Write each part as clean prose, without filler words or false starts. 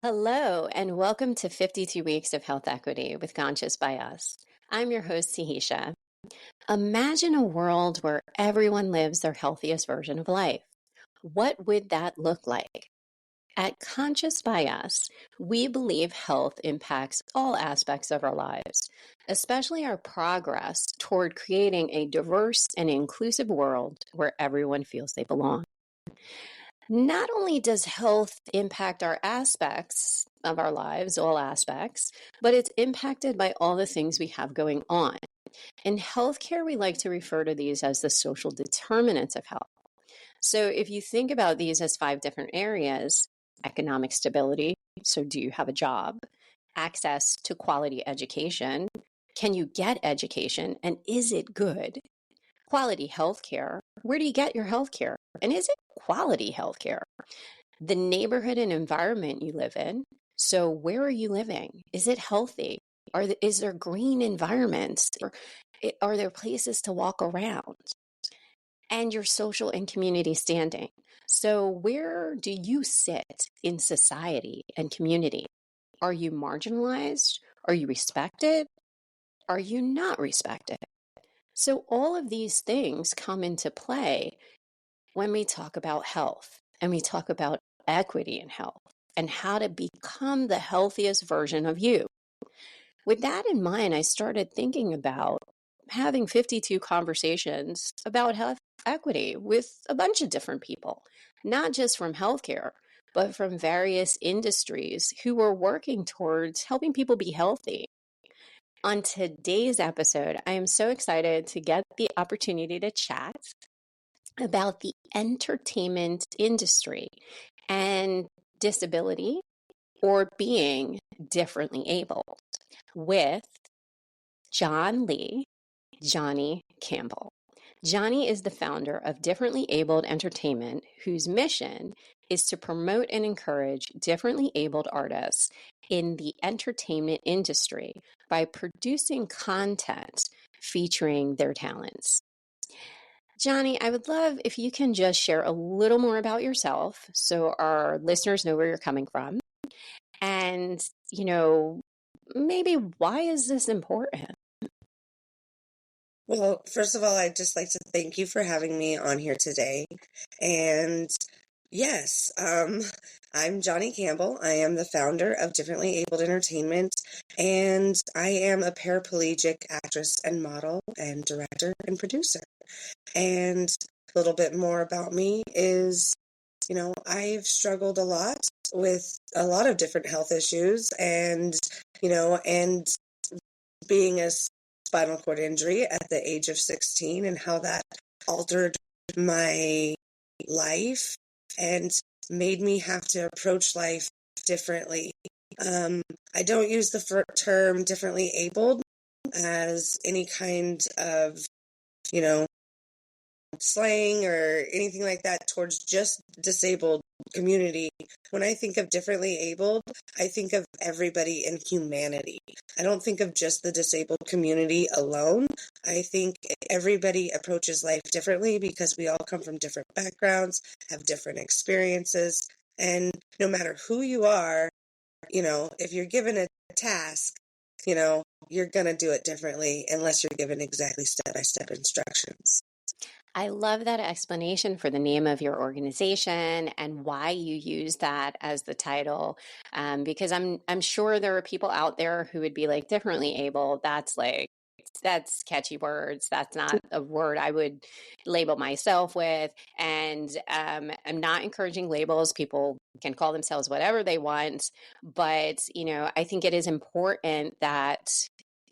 Hello, and welcome to 52 Weeks of Health Equity with Conscious by Us. I'm your host, Tahitia. Imagine a world where everyone lives their healthiest version of life. What would that look like? At Conscious by Us, we believe health impacts all aspects of our lives, especially our progress toward creating a diverse and inclusive world where everyone feels they belong. Not only does health impact our aspects of our lives, all aspects, but it's impacted by all the things we have going on. In healthcare, we like to refer to these as the social determinants of health. So if you think about these as five different areas: economic stability, so do you have a job? Access to quality education, can you get education and is it good? Quality healthcare, where do you get your healthcare? And is it quality healthcare? The neighborhood and environment you live in. So, where are you living? Is it healthy? Is there green environments? Or are there places to walk around? And your social and community standing. So, where do you sit in society and community? Are you marginalized? Are you respected? Are you not respected? So, all of these things come into play when we talk about health and we talk about equity in health and how to become the healthiest version of you. With that in mind, I started thinking about having 52 conversations about health equity with a bunch of different people, not just from healthcare, but from various industries who are working towards helping people be healthy. On today's episode, I am so excited to get the opportunity to chat about the entertainment industry and disability or being differently abled with John Lee, Jonni Campbell. Jonni is the founder of Differently Abled Entertainment, whose mission is to promote and encourage differently abled artists in the entertainment industry by producing content featuring their talents. Jonni, I would love if you can just share a little more about yourself so our listeners know where you're coming from. And, maybe why is this important? Well, first of all, I'd just like to thank you for having me on here today. And yes, I'm Jonni Campbell. I am the founder of Differently Abled Entertainment, and I am a paraplegic actress and model and director and producer. And a little bit more about me is, I've struggled a lot with a lot of different health issues and being a spinal cord injury at the age of 16 and how that altered my life and made me have to approach life differently. I don't use the term differently abled as any kind of, you know, slang or anything like that towards just disabled community. When I think of differently abled, I think of everybody in humanity. I don't think of just the disabled community alone. I think everybody approaches life differently because we all come from different backgrounds, have different experiences, and no matter who you are, if you're given a task, you're going to do it differently unless you're given exactly step-by-step instructions. I love that explanation for the name of your organization and why you use that as the title, because I'm sure there are people out there who would be like differently able. That's catchy words. That's not a word I would label myself with. And I'm not encouraging labels. People can call themselves whatever they want. But, I think it is important that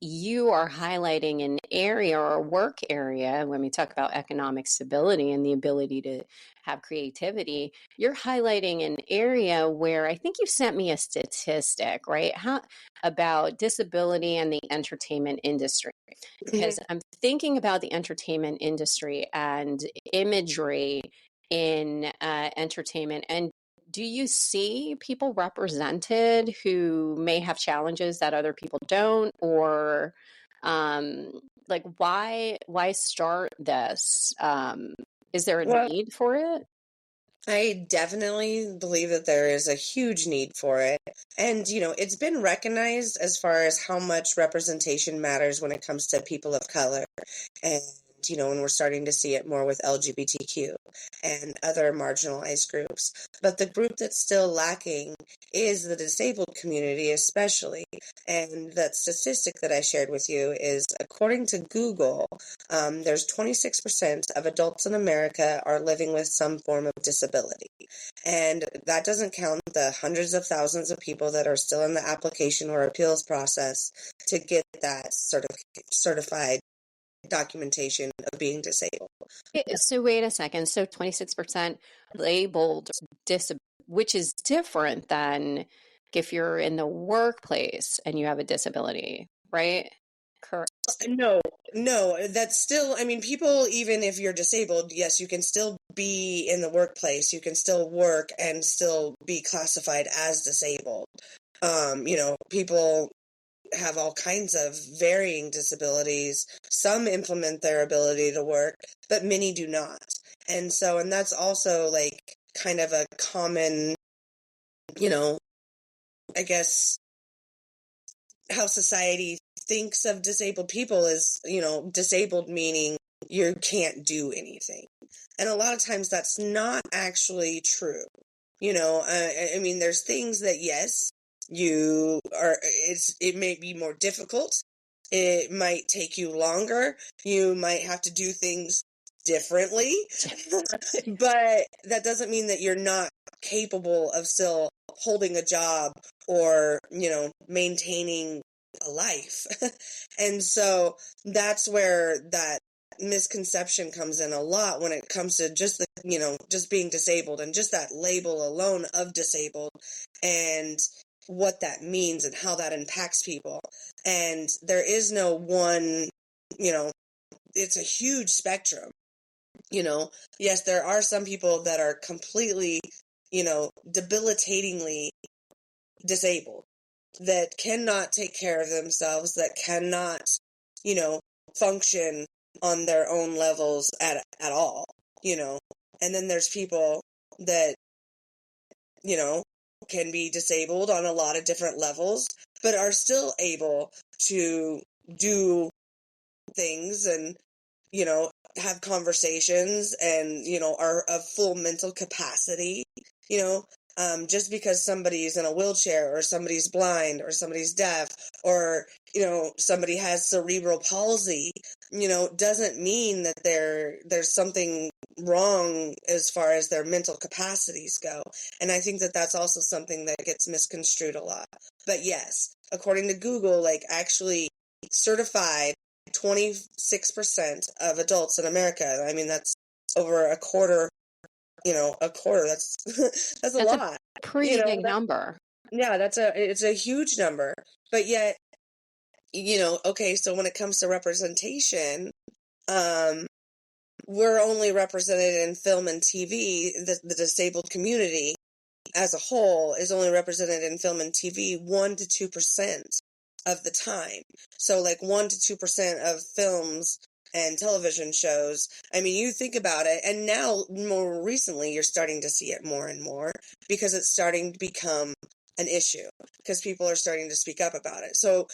you are highlighting an area or a work area when we talk about economic stability and the ability to have creativity. You're highlighting an area where I think you sent me a statistic, right? About disability and the entertainment industry. Because I'm thinking about the entertainment industry and imagery in entertainment. And do you see people represented who may have challenges that other people don't, or like why start this? Is there a Well, need for it? I definitely believe that there is a huge need for it. And, it's been recognized as far as how much representation matters when it comes to people of color. And, when we're starting to see it more with LGBTQ and other marginalized groups. But the group that's still lacking is the disabled community, especially. And that statistic that I shared with you is according to Google, there's 26% of adults in America are living with some form of disability. And that doesn't count the hundreds of thousands of people that are still in the application or appeals process to get that certified documentation of being disabled. So wait a second. So 26% labeled which is different than if you're in the workplace and you have a disability, right? Correct. No, that's still, people, even if you're disabled, yes, you can still be in the workplace. You can still work and still be classified as disabled. People have all kinds of varying disabilities. Some implement their ability to work, but many do not. And that's also like kind of a common, I guess, how society thinks of disabled people is, disabled meaning you can't do anything. And a lot of times that's not actually true. There's things that, yes, it may be more difficult. It might take you longer. You might have to do things differently, but that doesn't mean that you're not capable of still holding a job or, maintaining a life. And so that's where that misconception comes in a lot when it comes to just just being disabled and just that label alone of disabled and what that means and how that impacts people. And there is no one, it's a huge spectrum. Yes, there are some people that are completely, debilitatingly disabled, that cannot take care of themselves, that cannot, function on their own levels at all, And then there's people that, you know, can be disabled on a lot of different levels, but are still able to do things and, have conversations and, are of full mental capacity, you know, just because somebody's in a wheelchair or somebody's blind or somebody's deaf or, somebody has cerebral palsy, doesn't mean that there's something wrong as far as their mental capacities go. And I think that that's also something that gets misconstrued a lot. But yes, according to Google, actually certified 26% of adults in America. I mean, that's over a quarter, that's that's a That's a lot. pretty big number. Yeah, it's a huge number. But yet, okay, so when it comes to representation, we're only represented in film and TV. The disabled community as a whole is only represented in film and TV 1 to 2% of the time. So 1 to 2% of films and television shows. I mean, you think about it, and now more recently you're starting to see it more and more because it's starting to become an issue because people are starting to speak up about it. So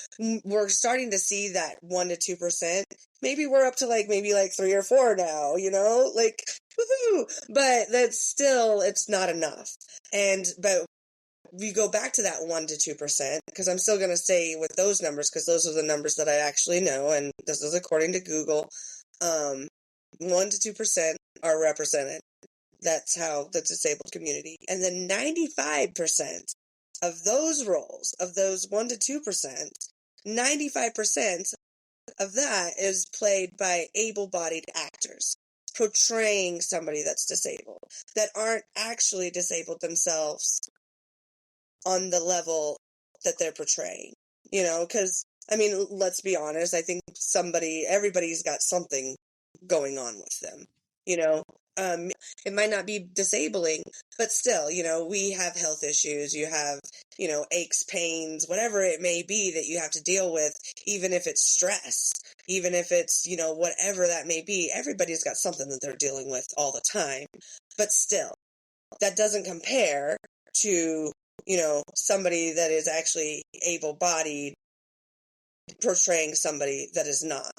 we're starting to see that 1 to 2%. Maybe we're up to maybe 3 or 4 now, woohoo! But that's still, it's not enough. But we go back to that 1 to 2%, because I'm still going to stay with those numbers because those are the numbers that I actually know, and this is according to Google. 1 to 2% are represented. That's how the disabled community. And then 95% of those roles, of those 1 to 2%, 95% of that is played by able-bodied actors portraying somebody that's disabled, that aren't actually disabled themselves on the level that they're portraying, because, let's be honest, I think everybody's got something going on with them, it might not be disabling, but still, we have health issues, you have, aches, pains, whatever it may be that you have to deal with, even if it's stress, even if it's, whatever that may be, everybody's got something that they're dealing with all the time, but still, that doesn't compare to, somebody that is actually able-bodied portraying somebody that is not,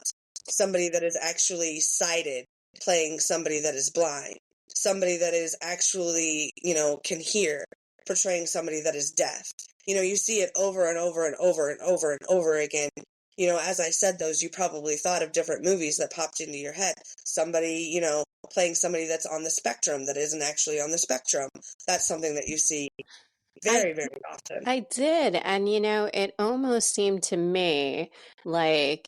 somebody that is actually sighted playing somebody that is blind, somebody that is actually, can hear portraying somebody that is deaf. You see it over and over and over and over and over again. As I said those, you probably thought of different movies that popped into your head. Somebody, playing somebody that's on the spectrum that isn't actually on the spectrum. That's something that you see very, very often. I did. And, it almost seemed to me like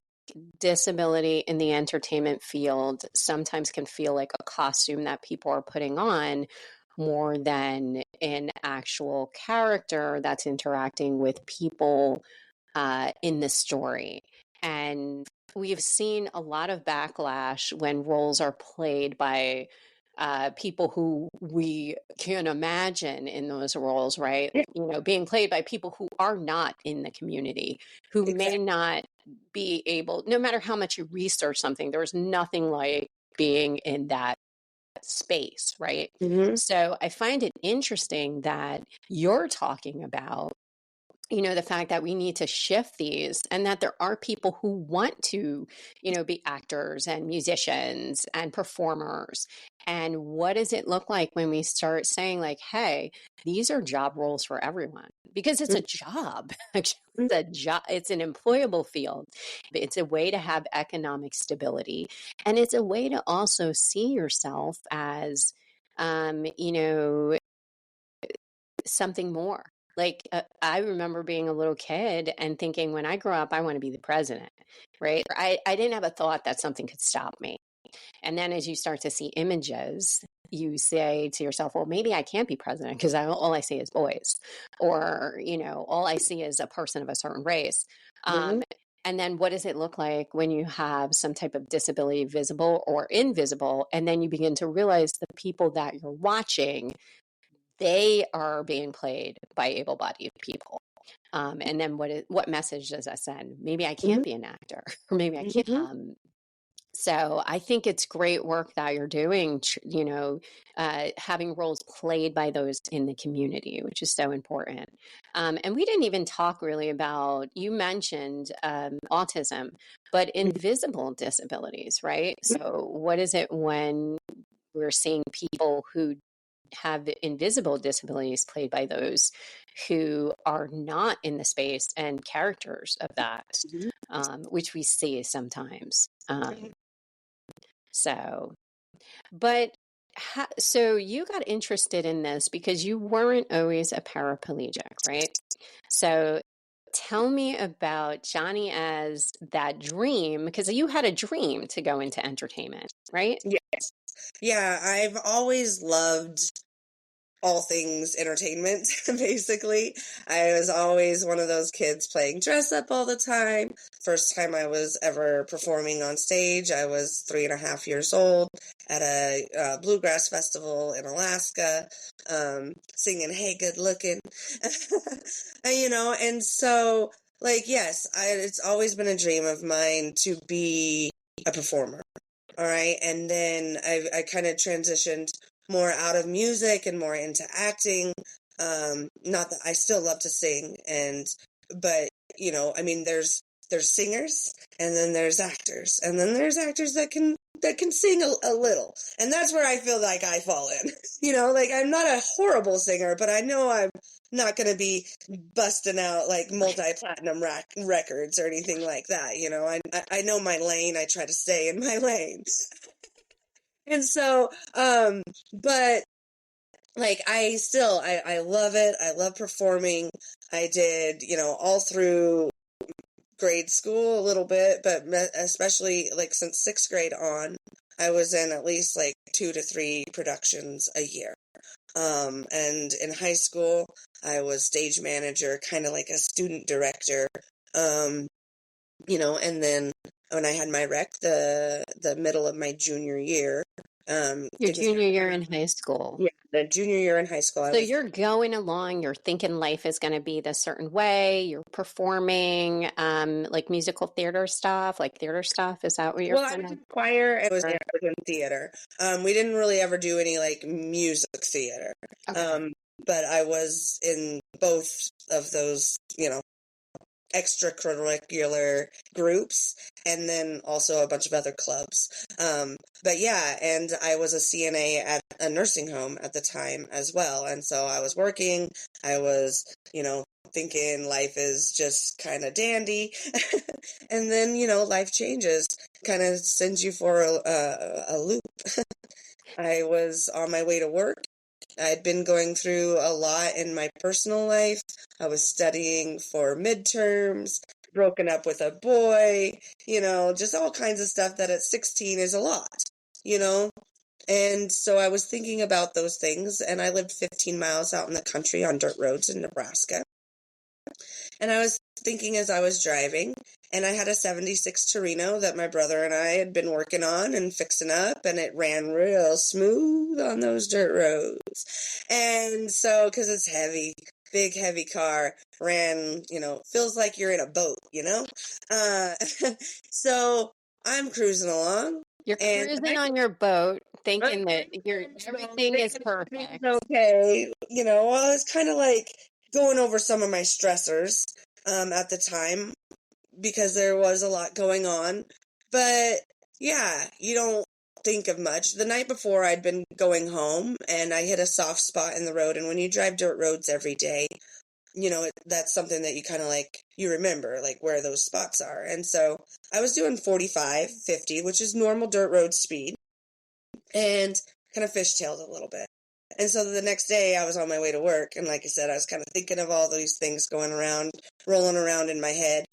disability in the entertainment field sometimes can feel like a costume that people are putting on more than an actual character that's interacting with people in the story. And we've seen a lot of backlash when roles are played by people who we can imagine in those roles, right? Yeah. Being played by people who are not in the community, who may Exactly. not be able, no matter how much you research something, there's nothing like being in that space, right? Mm-hmm. So I find it interesting that you're talking about the fact that we need to shift these and that there are people who want to, be actors and musicians and performers. And what does it look like when we start saying, like, hey, these are job roles for everyone? Because it's a job. Actually, it's a job. It's an employable field. It's a way to have economic stability. And it's a way to also see yourself as, something more. Like, I remember being a little kid and thinking, when I grow up, I want to be the president, right? I didn't have a thought that something could stop me. And then as you start to see images, you say to yourself, well, maybe I can't be president because all I see is boys, or, all I see is a person of a certain race. Mm-hmm. And then what does it look like when you have some type of disability, visible or invisible? And then you begin to realize the people that you're watching, they are being played by able-bodied people. And then what message does that send? Maybe I can't be an actor, or maybe I can't. Mm-hmm. So I think it's great work that you're doing, having roles played by those in the community, which is so important. And we didn't even talk really about, you mentioned autism, but invisible disabilities, right? So what is it when we're seeing people who have invisible disabilities played by those who are not in the space and characters of that, which we see sometimes. So, but so you got interested in this because you weren't always a paraplegic, right? So tell me about Jonni as that dream, because you had a dream to go into entertainment, right? Yes. Yeah, I've always loved all things entertainment, basically. I was always one of those kids playing dress up all the time. First time I was ever performing on stage, I was 3.5 years old at a bluegrass festival in Alaska, singing Hey Good Looking. And so, like, yes, it's always been a dream of mine to be a performer. All right. And then I kind of transitioned more out of music and more into acting. Not that I still love to sing, but I mean, there's singers, and then there's actors, and then there's actors that can sing a little, and that's where I feel like I fall in. Like, I'm not a horrible singer, but I know I'm not going to be busting out like multi-platinum records or anything like that. I know my lane. I try to stay in my lane. And so, but like, I love it. I love performing. I did, all through grade school a little bit, but especially like since 6th grade on, I was in at least like 2 to 3 productions a year. And in high school, I was stage manager, kind of like a student director. And then when I had my rec, the middle of my junior year, Your because junior year in high school. yeah, the junior year in high school. So you're going along, you're thinking life is going to be this certain way, you're performing like musical theater stuff, like theater stuff. Is that what you're Well, I was in choir and I was in theater. We didn't really ever do any like music theater. Okay. But I was in both of those, extracurricular groups, and then also a bunch of other clubs. But yeah, and I was a CNA at a nursing home at the time as well. And so I was working, I was, thinking life is just kind of dandy. And then, life changes, kind of sends you for a loop. I was on my way to work. I'd been going through a lot in my personal life. I was studying for midterms, broken up with a boy, just all kinds of stuff that at 16 is a lot, you know? And so I was thinking about those things, and I lived 15 miles out in the country on dirt roads in Nebraska. And I was thinking as I was driving, and I had a 76 Torino that my brother and I had been working on and fixing up, and it ran real smooth on those dirt roads. And so, because it's heavy, big, heavy car, ran, feels like you're in a boat, Uh, so I'm cruising along. You're cruising on your boat, thinking that everything is perfect. Okay, well, it's kind of like going over some of my stressors at the time because there was a lot going on. But yeah, you don't think of much. The night before, I'd been going home and I hit a soft spot in the road. And when you drive dirt roads every day, that's something that you kind of like, you remember, like where those spots are. And so I was doing 45, 50, which is normal dirt road speed, and kind of fishtailed a little bit. And so the next day I was on my way to work, and like I said, I was kind of thinking of all these things going around, rolling around in my head.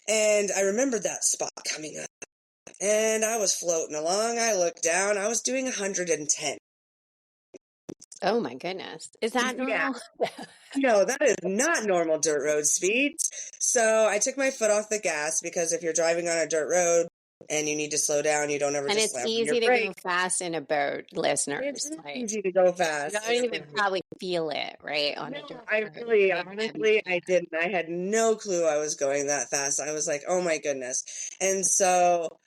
And I remembered that spot coming up. And I was floating along. I looked down. I was doing 110. Oh my goodness. Is that Yeah. normal? No, that is not normal dirt road speeds. So I took my foot off the gas because if you're driving on a dirt road and you need to slow down, you don't ever And just it's slam on your easy to go brakes. fast in a boat, listeners. It's Like, easy to go you fast. don't even probably feel it, right? On a No, dirt I road. really, Big, heavy honestly, I didn't. I had no clue I was going that fast. I was like, oh my goodness. And so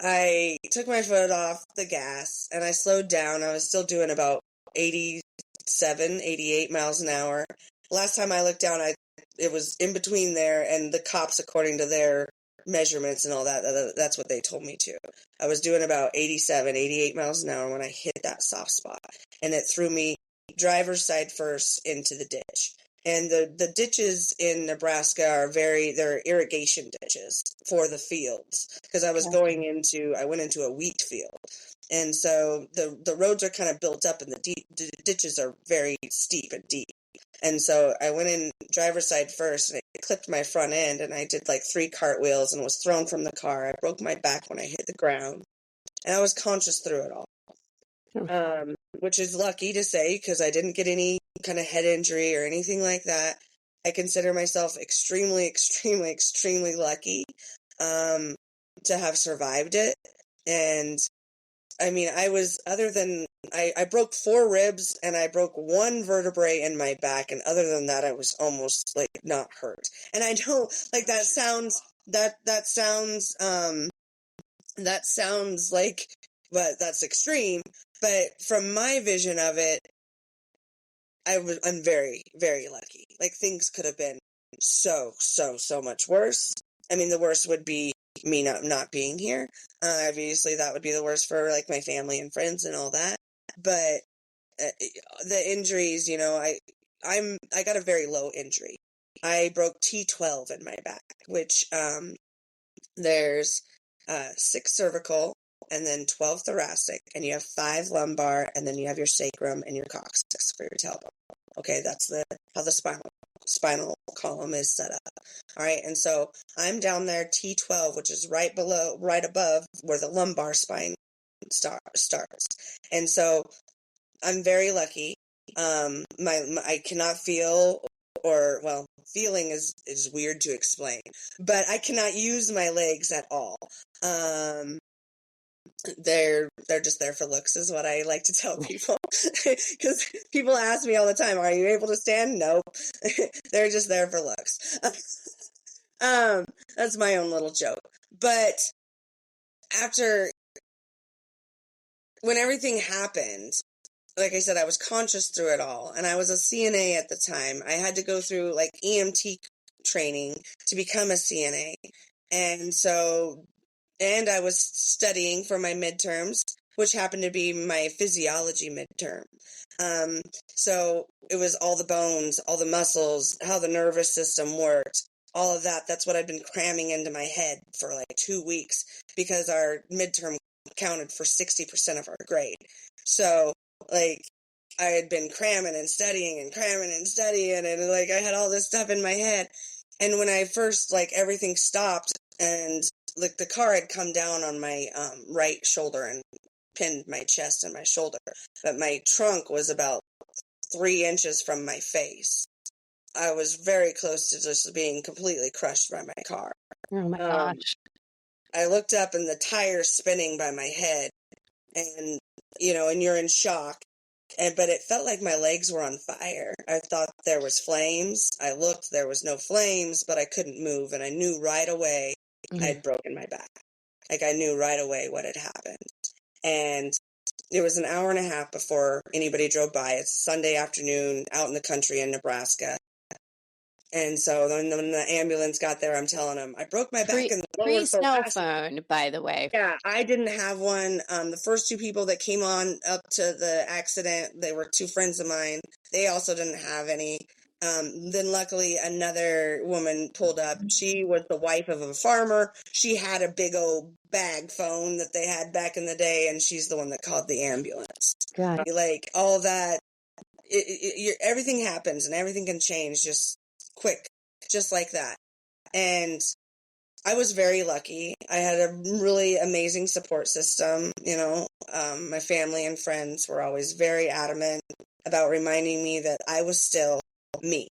I took my foot off the gas and I slowed down. I was still doing about 87, 88 miles an hour. Last time I looked down, it was in between there, and the cops, according to their measurements and all that, that's what they told me to. I was doing about 87, 88 miles an hour when I hit that soft spot, and it threw me driver's side first into the ditch. And the ditches in Nebraska they're irrigation ditches for the fields, because I went into a wheat field. And so the roads are kind of built up and the ditches are very steep and deep. And so I went in driver's side first, and it clipped my front end, and I did like 3 cartwheels and was thrown from the car. I broke my back when I hit the ground, and I was conscious through it all. Which is lucky to say because I didn't get any kind of head injury or anything like that. I consider myself extremely, extremely, extremely lucky to have survived it. And I mean, I broke 4 ribs and I broke 1 vertebrae in my back. And other than that, I was almost like not hurt. And I know like that sounds like, but that's extreme. But from my vision of it, I'm very, very lucky. Like things could have been so, so, so much worse. I mean, the worst would be me not being here. Obviously, that would be the worst for like my family and friends and all that. But the injuries, I got a very low injury. I broke T12 in my back, which there's 6 cervical and then 12 thoracic, and you have 5 lumbar, and then you have your sacrum and your coccyx for your tailbone. Okay, that's how the spinal column is set up. All right, and so I'm down there T12, which is right above where the lumbar spine starts. And so I'm very lucky. I cannot feel, or well, feeling is weird to explain, but I cannot use my legs at all. they're just there for looks, is what I like to tell people. Because people ask me all the time, are you able to stand? Nope. They're just there for looks. That's my own little joke. But when everything happened, like I said, I was conscious through it all. And I was a CNA at the time. I had to go through like EMT training to become a CNA. And I was studying for my midterms, which happened to be my physiology midterm. So it was all the bones, all the muscles, how the nervous system worked, all of that. That's what I'd been cramming into my head for like 2 weeks, because our midterm counted for 60% of our grade. So like I had been cramming and studying and cramming and studying, and like I had all this stuff in my head. And when I first, like, everything stopped, and like the car had come down on my right shoulder and pinned my chest and my shoulder, but my trunk was about 3 inches from my face. I was very close to just being completely crushed by my car. Oh my gosh. I looked up and the tire's spinning by my head, and and you're in shock. But it felt like my legs were on fire. I thought there was flames. I looked, there was no flames, but I couldn't move, and I knew right away I had broken my back. Like, I knew right away what had happened. And it was an hour and a half before anybody drove by. It's Sunday afternoon out in the country in Nebraska. And so when the ambulance got there, I'm telling them, I broke my back in the lower Pre-cell thoracic. phone, by the way. Yeah, I didn't have one. The first 2 people that came on up to the accident, they were 2 friends of mine. They also didn't have any. Then luckily another woman pulled up. She was the wife of a farmer. She had a big old bag phone that they had back in the day, and she's the one that called the ambulance. God. Like, all that, everything happens and everything can change just quick, just like that. And I was very lucky. I had a really amazing support system. My family and friends were always very adamant about reminding me that I was still me.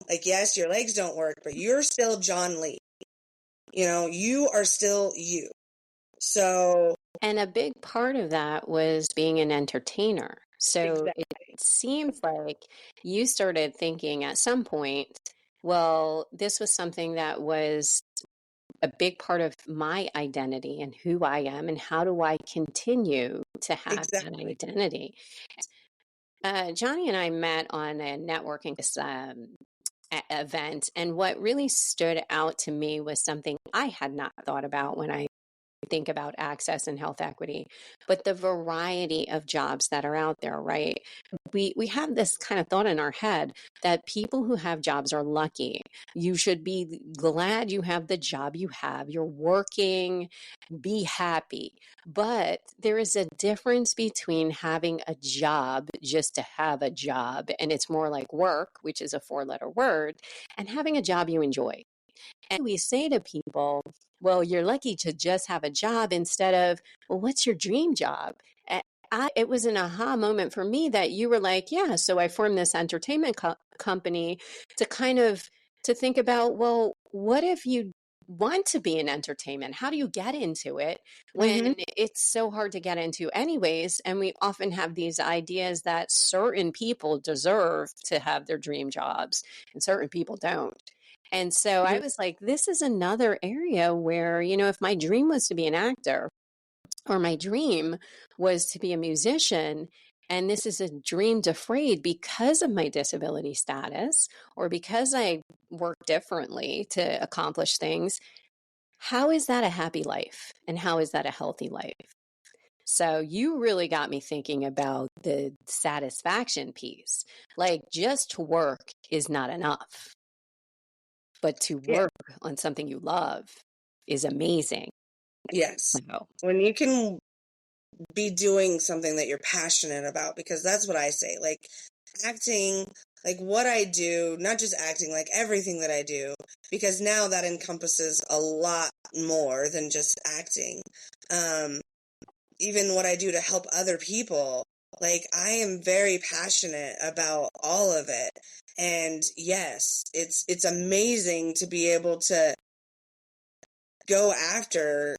Like, yes, your legs don't work, but you're still John Lee. You are still you. So, And a big part of that was being an entertainer. So exactly. it seems like you started thinking at some point, well, this was something that was a big part of my identity and who I am, and how do I continue to have that Exactly. identity? Johnny and I met on a networking event, and what really stood out to me was something I had not thought about when I think about access and health equity, but the variety of jobs that are out there, right? We have this kind of thought in our head that people who have jobs are lucky. You should be glad you have the job you have. You're working, be happy. But there is a difference between having a job just to have a job, and it's more like work, which is a 4-letter word, and having a job you enjoy. And we say to people, well, you're lucky to just have a job, instead of, well, what's your dream job? It was an aha moment for me that you were like, yeah, so I formed this entertainment company to kind of to think about, well, what if you want to be in entertainment? How do you get into it when it's so hard to get into anyways? And we often have these ideas that certain people deserve to have their dream jobs and certain people don't. And so I was like, this is another area where, if my dream was to be an actor, or my dream was to be a musician, and this is a dream defrayed because of my disability status, or because I work differently to accomplish things, how is that a happy life? And how is that a healthy life? So you really got me thinking about the satisfaction piece. Like, just to work is not enough, but to Yeah. work on something you love is amazing. Yes. So, When you can be doing something that you're passionate about, because that's what I say. Like, acting, like what I do, not just acting, like everything that I do, because now that encompasses a lot more than just acting. Even what I do to help other people, like, I am very passionate about all of it. And yes, it's amazing to be able to go after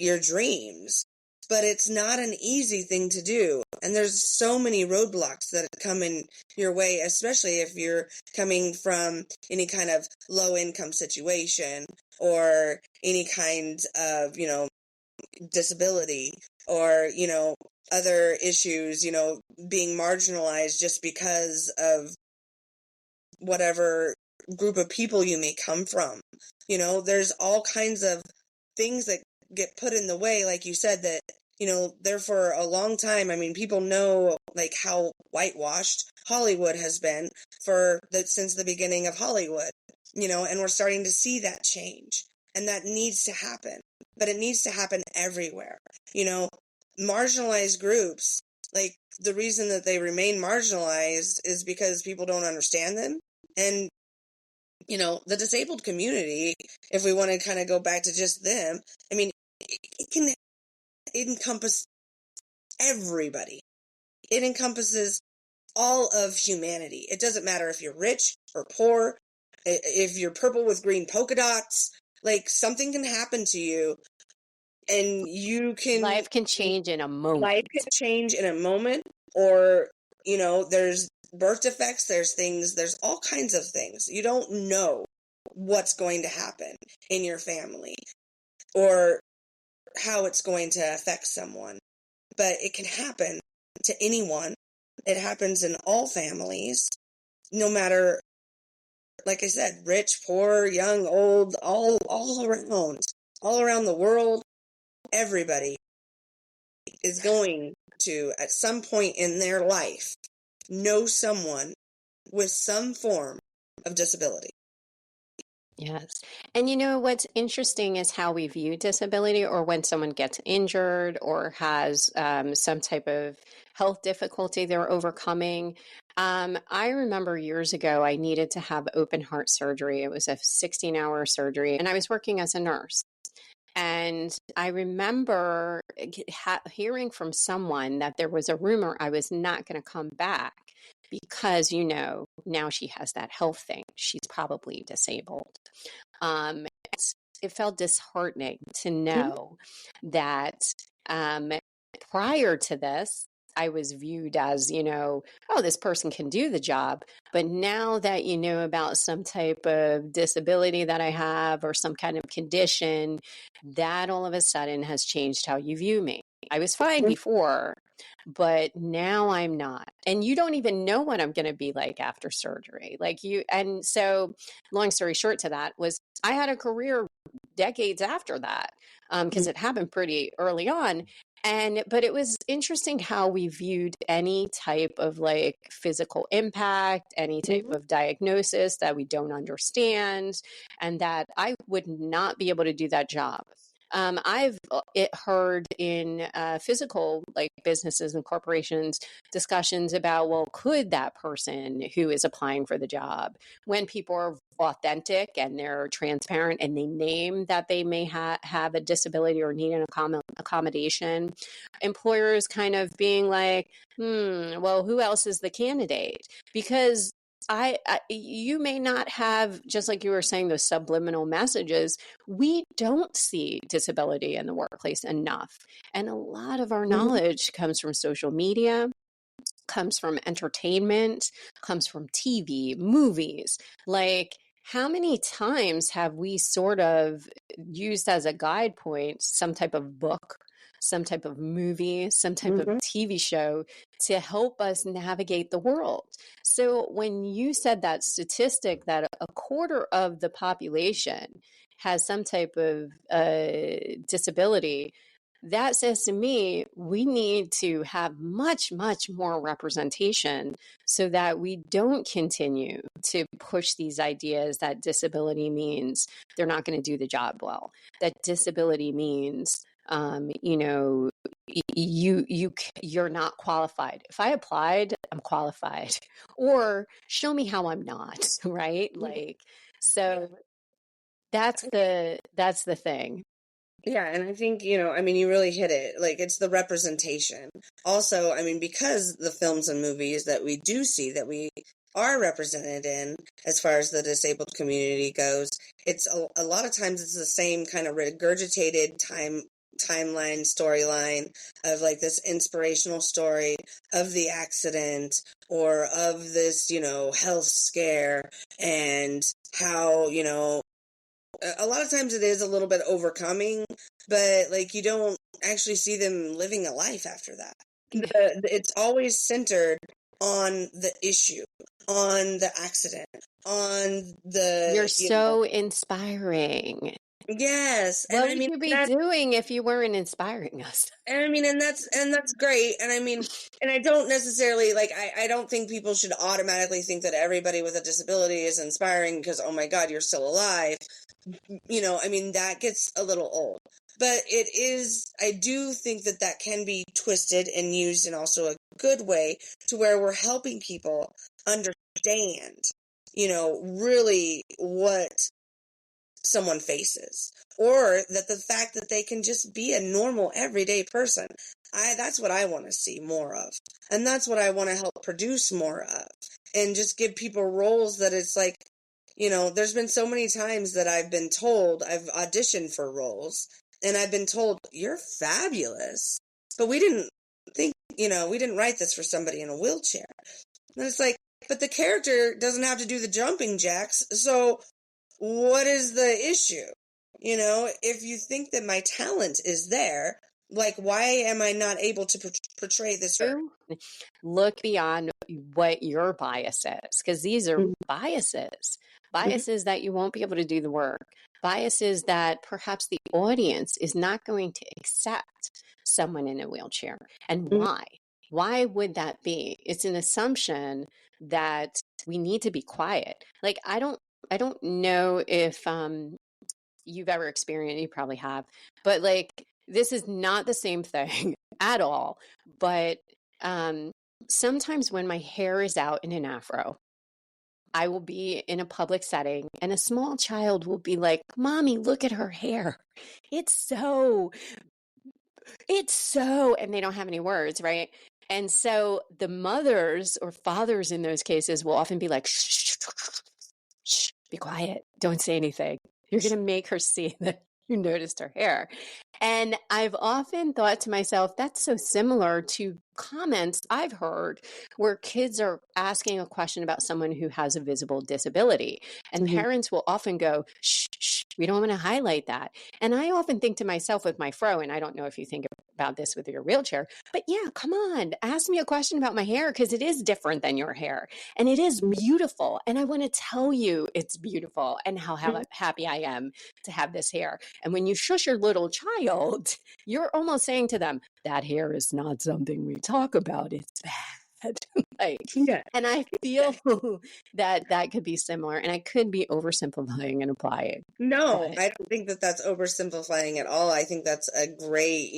your dreams. But it's not an easy thing to do. And there's so many roadblocks that come in your way, especially if you're coming from any kind of low income situation or any kind of, disability or, other issues, being marginalized just because of whatever group of people you may come from. There's all kinds of things that get put in the way, like you said, that, there for a long time. I mean, people know like how whitewashed Hollywood has been since the beginning of Hollywood, and we're starting to see that change, and that needs to happen, but it needs to happen everywhere. Marginalized groups, like the reason that they remain marginalized is because people don't understand them. And the disabled community, if we want to kind of go back to just them, I mean, it can encompass everybody. It encompasses all of humanity. It doesn't matter if you're rich or poor, if you're purple with green polka dots, like something can happen to you and Life can change in a moment. Life can change in a moment, or, there's birth defects, there's all kinds of things. You don't know what's going to happen in your family or how it's going to affect someone, but it can happen to anyone. It happens in all families, no matter, like I said, rich, poor, young, old, all around the world. Everybody is going to, at some point in their life, know someone with some form of disability. Yes. And what's interesting is how we view disability, or when someone gets injured or has some type of health difficulty they're overcoming. I remember years ago, I needed to have open heart surgery. It was a 16-hour surgery, and I was working as a nurse. And I remember hearing from someone that there was a rumor I was not going to come back because, now she has that health thing. She's probably disabled. Um, it felt disheartening to know that prior to this, I was viewed as, oh, this person can do the job. But now that you know about some type of disability that I have or some kind of condition, that all of a sudden has changed how you view me. I was fine before, but now I'm not. And you don't even know what I'm going to be like after surgery. And so long story short to that was I had a career decades after that because it happened pretty early on. But it was interesting how we viewed any type of like physical impact, any type of diagnosis that we don't understand, and that I would not be able to do that job. I've heard in physical like businesses and corporations discussions about, well, could that person who is applying for the job, when people are authentic and they're transparent and they name that they may have a disability or need an accommodation, employers kind of being like, well, who else is the candidate? Because you may not have, just like you were saying, those subliminal messages. We don't see disability in the workplace enough. And a lot of our knowledge comes from social media, comes from entertainment, comes from TV, movies. Like, how many times have we sort of used as a guide point some type of book, some type of movie, some type of TV show to help us navigate the world? So when you said that statistic that a quarter of the population has some type of disability, that says to me, we need to have much, much more representation so that we don't continue to push these ideas that disability means they're not going to do the job well, that disability means, you're not qualified. If I applied, I'm qualified, or show me how I'm not, right? So that's the thing. Yeah, and I think, you really hit it. Like, it's the representation. Also, because the films and movies that we do see that we are represented in, as far as the disabled community goes, it's a lot of times it's the same kind of regurgitated timeline, storyline of like this inspirational story of the accident or of this, health scare, and how, a lot of times it is a little bit overcoming, but like you don't actually see them living a life after that. It's always centered on the issue, on the accident, on the, You're so inspiring. Yes. And What would you be doing if you weren't inspiring us? And I mean, and that's great. And I mean, and I don't necessarily like, I don't think people should automatically think that everybody with a disability is inspiring because, oh my God, you're still alive. I mean, that gets a little old. But I do think that that can be twisted and used in also a good way to where we're helping people understand, really what someone faces, or that the fact that they can just be a normal everyday person. That's what I want to see more of, and that's what I want to help produce more of, and just give people roles that it's like, there's been so many times that I've been told, I've auditioned for roles and I've been told, you're fabulous, but we didn't we didn't write this for somebody in a wheelchair. And it's like, but the character doesn't have to do the jumping jacks, so what is the issue? If you think that my talent is there, like, why am I not able to portray this role? Look beyond what your bias is, because these are biases that you won't be able to do the work, biases that perhaps the audience is not going to accept someone in a wheelchair. And why would that be? It's an assumption that we need to be quiet. Like, I don't know if you've ever experienced, you probably have, but like, this is not the same thing at all. But sometimes when my hair is out in an afro, I will be in a public setting and a small child will be like, Mommy, look at her hair. It's so, and they don't have any words, right? And so the mothers or fathers in those cases will often be like, shh, shh, be quiet. Don't say anything. You're going to make her see that you noticed her hair. And I've often thought to myself, that's so similar to comments I've heard where kids are asking a question about someone who has a visible disability. And parents will often go, shh, shh, we don't want to highlight that. And I often think to myself with my fro, and I don't know if you think about this with your wheelchair, but yeah, come on, ask me a question about my hair because it is different than your hair. And it is beautiful. And I want to tell you it's beautiful and how happy I am to have this hair. And when you shush your little child, you're almost saying to them, that hair is not something we talk about. It's bad. And I feel that could be similar, and I could be oversimplifying and applying. No, I don't think that that's oversimplifying at all. I think that's a great,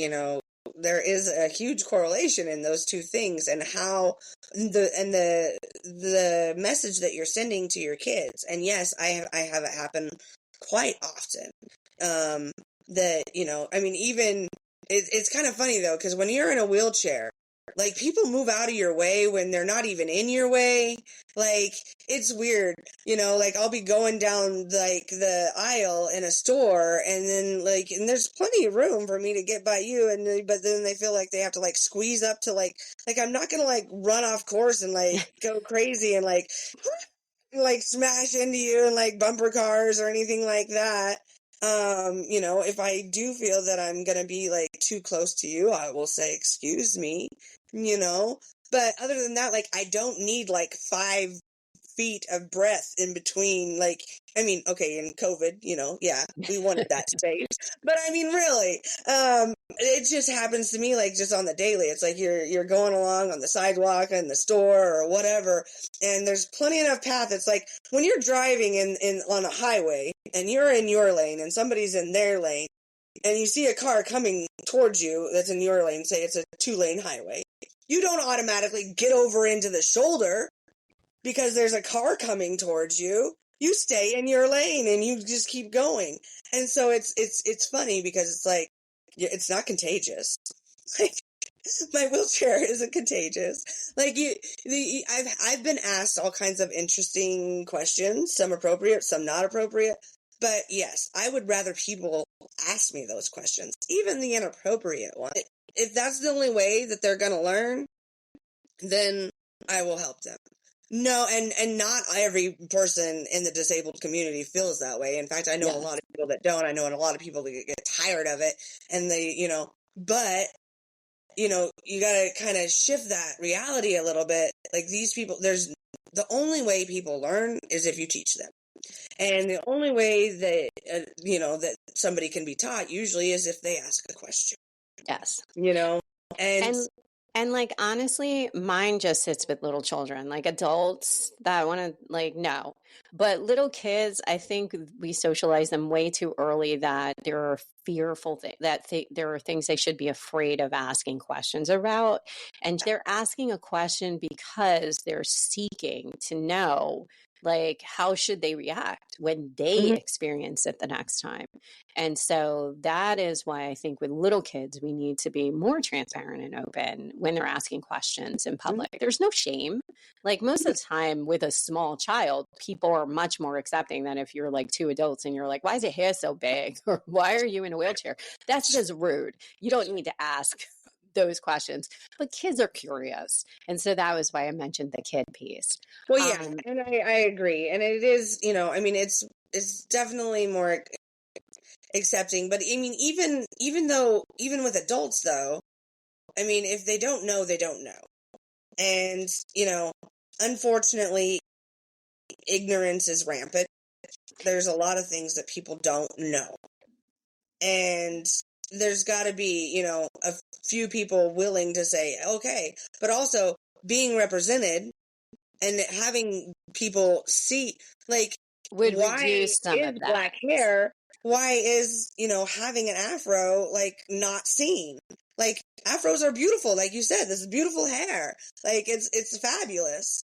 there is a huge correlation in those two things, and how the message that you're sending to your kids. And yes, I have it happen quite often. That, I mean, even it's kind of funny though, because when you're in a wheelchair, like, people move out of your way when they're not even in your way. Like, it's weird, like, I'll be going down, like, the aisle in a store, and then, like, and there's plenty of room for me to get by you, but then they feel like they have to, like, squeeze up to, like, I'm not gonna, like, run off course and, like, go crazy and, like smash into you and, like, bumper cars or anything like that. If I do feel that I'm gonna be like too close to you, I will say, excuse me, but other than that, like, I don't need like 5 feet of breath in between. Like, I mean, okay, in COVID, yeah, we wanted that space, but I mean, really, it just happens to me, like, just on the daily. It's like you're going along on the sidewalk in the store or whatever, and there's plenty enough path. It's like when you're driving in on a highway and you're in your lane and somebody's in their lane, and you see a car coming towards you that's in your lane, say it's a 2-lane highway, you don't automatically get over into the shoulder because there's a car coming towards you. You stay in your lane and you just keep going. And so it's funny because it's like, it's not contagious. Like, my wheelchair isn't contagious. Like, I've been asked all kinds of interesting questions, some appropriate, some not appropriate. But yes, I would rather people ask me those questions, even the inappropriate ones. If that's the only way that they're going to learn, then I will help them. No, and not every person in the disabled community feels that way. In fact, I know a lot of people that don't. I know a lot of people that get tired of it, and they, but, you got to kind of shift that reality a little bit. Like, these people, the only way people learn is if you teach them. And the only way that, that somebody can be taught usually is if they ask a question. Yes. And like, honestly, mine just sits with little children, like adults that want to, like, no. But little kids, I think we socialize them way too early that there are fearful there are things they should be afraid of asking questions about. And they're asking a question because they're seeking to know, like, how should they react when they experience it the next time. And so that is why I think with little kids, we need to be more transparent and open when they're asking questions in public. There's no shame. Like, most of the time with a small child, people are much more accepting than if you're like two adults and you're like, why is your hair so big? Or why are you in a wheelchair? That's just rude. You don't need to ask those questions. But kids are curious. And so that was why I mentioned the kid piece. Well, yeah, and I agree. And it is, it's definitely more accepting. But I mean, even with adults, though, I mean, if they don't know, they don't know. And, unfortunately, ignorance is rampant. There's a lot of things that people don't know. And there's got to be, a few people willing to say, okay, but also being represented and having people see, like, would why reduce some is of that. black hair, why is, having an afro, like, not seen? Like, afros are beautiful, like you said, this is beautiful hair. Like, it's fabulous,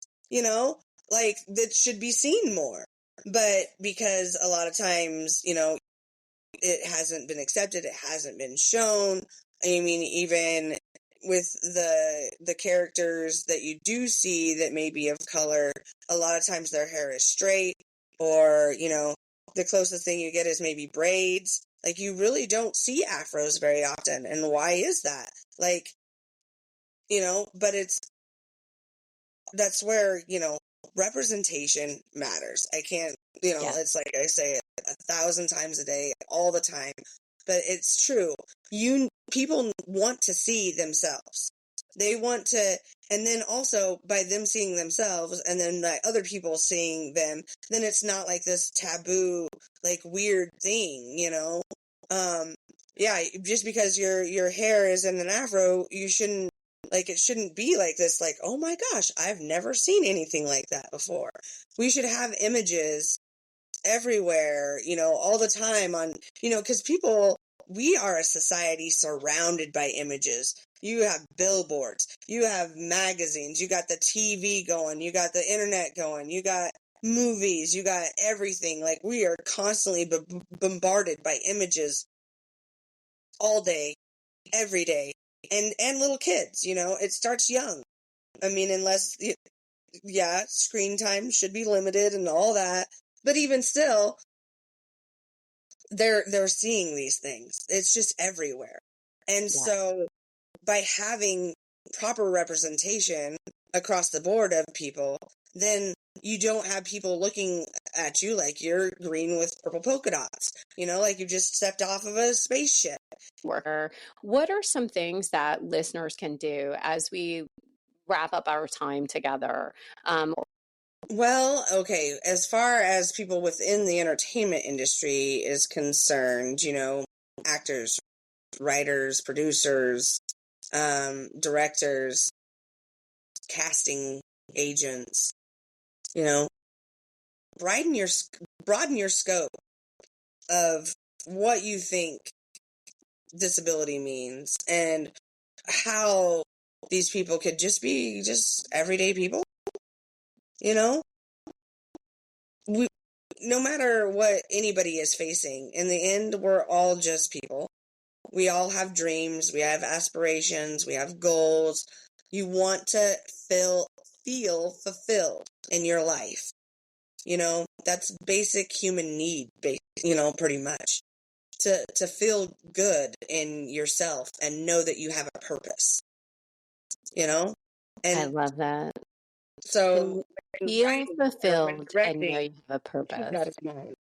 like, that should be seen more. But because a lot of times, it hasn't been accepted, it hasn't been shown. I mean, even with the characters that you do see that may be of color, a lot of times their hair is straight, or, the closest thing you get is maybe braids. Like, you really don't see afros very often. And why is that? Like, but that's where, representation matters. I can't, it's like I say it 1,000 times a day, all the time, but it's true. People want to see themselves. They want to, and then also by them seeing themselves and then like other people seeing them, then it's not like this taboo, like, weird thing, yeah, just because your hair is in an afro, you shouldn't, like, it shouldn't be like this, like, oh my gosh, I've never seen anything like that before. We should have images everywhere, all the time on, because we are a society surrounded by images. You have billboards, you have magazines, you got the TV going, you got the internet going, you got movies, you got everything. Like, we are constantly bombarded by images all day, every day. And little kids, it starts young. I mean, screen time should be limited and all that. But even still, they're seeing these things. It's just everywhere. And so by having proper representation across the board of people, then you don't have people looking at you like you're green with purple polka dots, like you just stepped off of a spaceship. What are some things that listeners can do as we wrap up our time together? Well, okay, as far as people within the entertainment industry is concerned, actors, writers, producers, directors, casting agents, broaden your scope of what you think disability means and how these people could just be just everyday people. No matter what anybody is facing, in the end, we're all just people. We all have dreams, we have aspirations, we have goals. You want to feel fulfilled in your life. That's basic human need, pretty much to feel good in yourself and know that you have a purpose, I and love that. so To when feel writing or when fulfilled and know directing, you have a keep purpose. that in mind.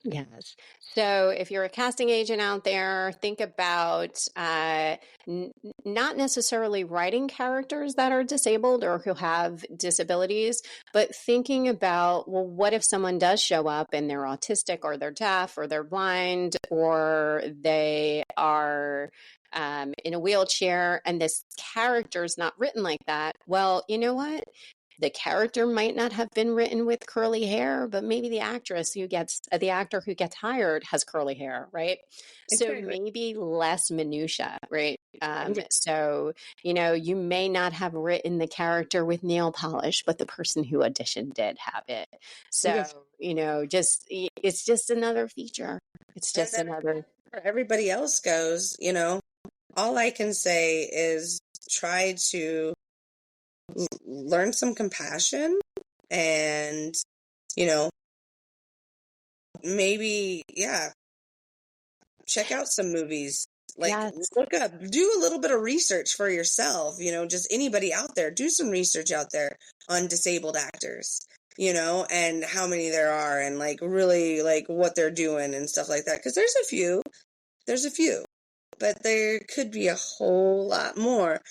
Yes. So if you're a casting agent out there, think about not necessarily writing characters that are disabled or who have disabilities, but thinking about, well, what if someone does show up and they're autistic or they're deaf or they're blind or they are in a wheelchair and this character is not written like that? Well, you know what? The character might not have been written with curly hair, but maybe the the actor who gets hired has curly hair, right? So Exactly. maybe less minutia, right? So, you may not have written the character with nail polish, but the person who auditioned did have it. So, Yes. it's just another feature. It's And just then another. where everybody else goes, all I can say is try to learn some compassion and, you know, maybe, yeah, check out some movies. Like, Yes. do a little bit of research for yourself, just anybody out there, do some research out there on disabled actors, and how many there are and like really like what they're doing and stuff like that. Because there's a few, but there could be a whole lot more.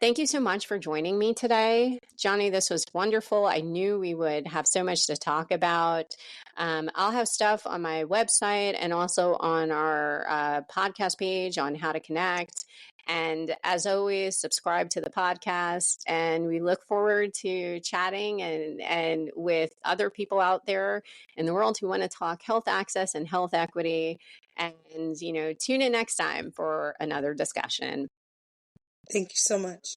Thank you so much for joining me today. Jonni, this was wonderful. I knew we would have so much to talk about. I'll have stuff on my website and also on our podcast page on how to connect. And as always, subscribe to the podcast. And we look forward to chatting and with other people out there in the world who want to talk health access and health equity. And, tune in next time for another discussion. Thank you so much.